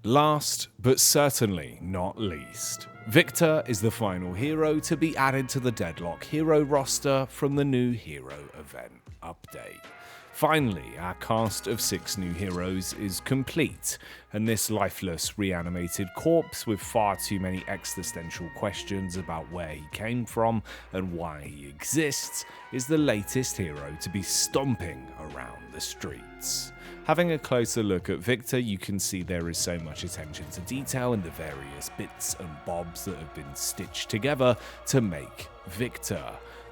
Last, but certainly not least, Victor is the final hero to be added to the Deadlock hero roster from the new hero event update. Finally, our cast of 6 new heroes is complete, and this lifeless, reanimated corpse with far too many existential questions about where he came from and why he exists is the latest hero to be stomping around the streets. Having a closer look at Victor, you can see there is so much attention to detail in the various bits and bobs that have been stitched together to make Victor.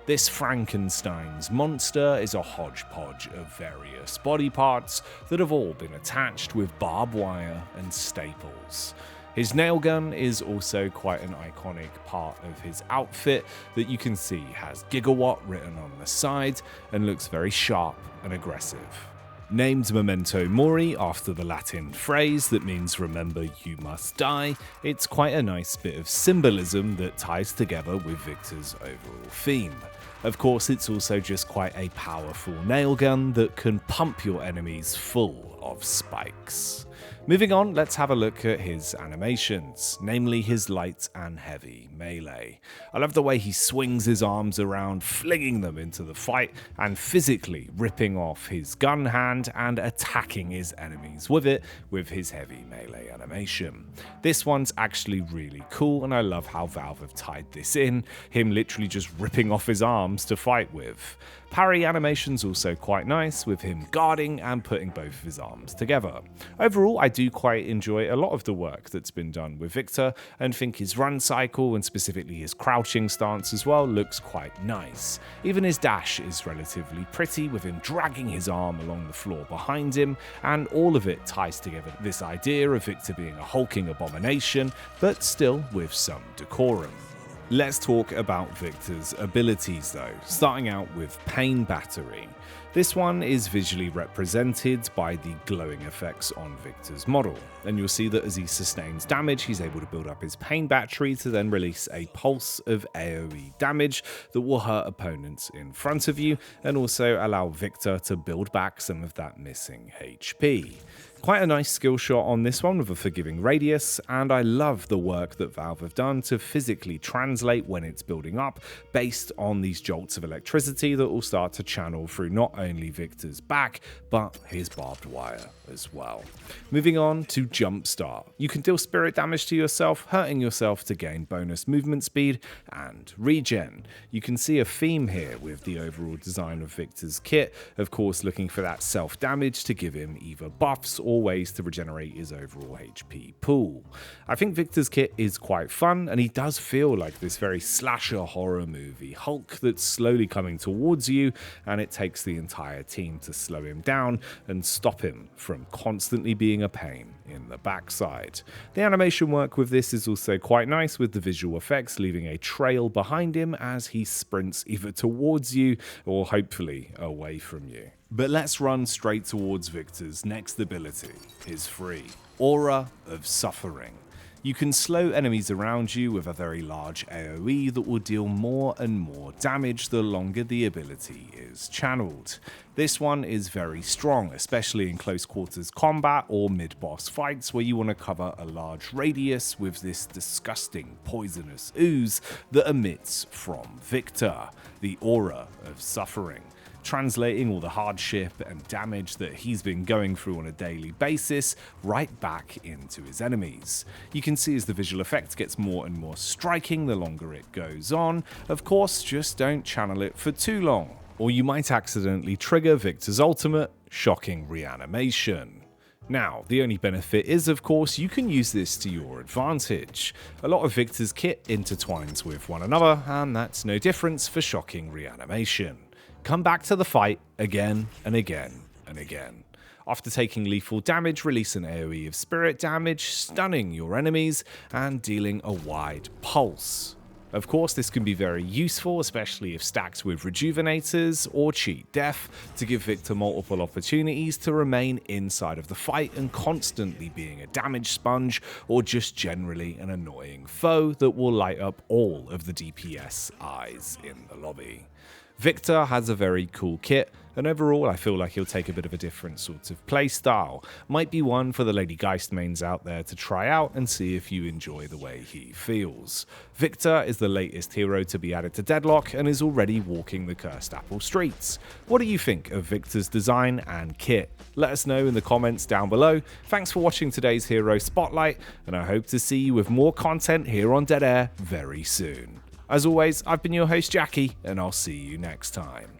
This Frankenstein's monster is a hodgepodge of various body parts that have all been attached with barbed wire and staples. His nail gun is also quite an iconic part of his outfit that you can see has Gigawatt written on the side and looks very sharp and aggressive. Named memento mori after the Latin phrase that means remember you must die, it's quite a nice bit of symbolism that ties together with Victor's overall theme. Of course, it's also just quite a powerful nail gun that can pump your enemies full of spikes. Moving on, let's have a look at his animations, namely his light and heavy melee. I love the way he swings his arms around, flinging them into the fight, and physically ripping off his gun hand and attacking his enemies with it with his heavy melee animation. This one's actually really cool, and I love how Valve have tied this in, him literally just ripping off his arms to fight with. Parry animation's also quite nice, with him guarding and putting both of his arms together. Overall, I do quite enjoy a lot of the work that's been done with Victor, and think his run cycle, and specifically his crouching stance as well, looks quite nice. Even his dash is relatively pretty, with him dragging his arm along the floor behind him, and all of it ties together this idea of Victor being a hulking abomination, but still with some decorum. Let's talk about Victor's abilities though, starting out with Pain Battery. This one is visually represented by the glowing effects on Victor's model, and you'll see that as he sustains damage, he's able to build up his pain battery to then release a pulse of AoE damage that will hurt opponents in front of you, and also allow Victor to build back some of that missing HP. Quite a nice skill shot on this one with a forgiving radius, and I love the work that Valve have done to physically translate when it's building up based on these jolts of electricity that will start to channel through not only Victor's back, but his barbed wire as well. Moving on to Jumpstart. You can deal spirit damage to yourself, hurting yourself to gain bonus movement speed and regen. You can see a theme here with the overall design of Victor's kit, of course looking for that self-damage to give him either buffs or ways to regenerate his overall HP pool. I think Victor's kit is quite fun, and he does feel like this very slasher horror movie Hulk that's slowly coming towards you, and it takes the entire team to slow him down and stop him from constantly being a pain in the backside. The animation work with this is also quite nice, with the visual effects leaving a trail behind him as he sprints either towards you or hopefully away from you. But let's run straight towards Victor's next ability, his free Aura of Suffering. You can slow enemies around you with a very large AoE that will deal more and more damage the longer the ability is channeled. This one is very strong, especially in close quarters combat or mid-boss fights where you want to cover a large radius with this disgusting poisonous ooze that emits from Victor, the Aura of Suffering, translating all the hardship and damage that he's been going through on a daily basis right back into his enemies. You can see as the visual effect gets more and more striking the longer it goes on. Of course, just don't channel it for too long, or you might accidentally trigger Victor's ultimate, Shocking Reanimation. Now, the only benefit is, of course, you can use this to your advantage. A lot of Victor's kit intertwines with one another, and that's no difference for Shocking Reanimation. Come back to the fight again and again and again. After taking lethal damage, release an AoE of spirit damage, stunning your enemies and dealing a wide pulse. Of course, this can be very useful, especially if stacked with rejuvenators or cheat death, to give Victor multiple opportunities to remain inside of the fight and constantly being a damage sponge, or just generally an annoying foe that will light up all of the DPS eyes in the lobby. Victor has a very cool kit, and overall I feel like he'll take a bit of a different sort of playstyle. Might be one for the Lady Geist mains out there to try out and see if you enjoy the way he feels. Victor is the latest hero to be added to Deadlock and is already walking the Cursed Apple streets. What do you think of Victor's design and kit? Let us know in the comments down below. Thanks for watching today's Hero Spotlight, and I hope to see you with more content here on Dead Air very soon. As always, I've been your host Jacky, and I'll see you next time.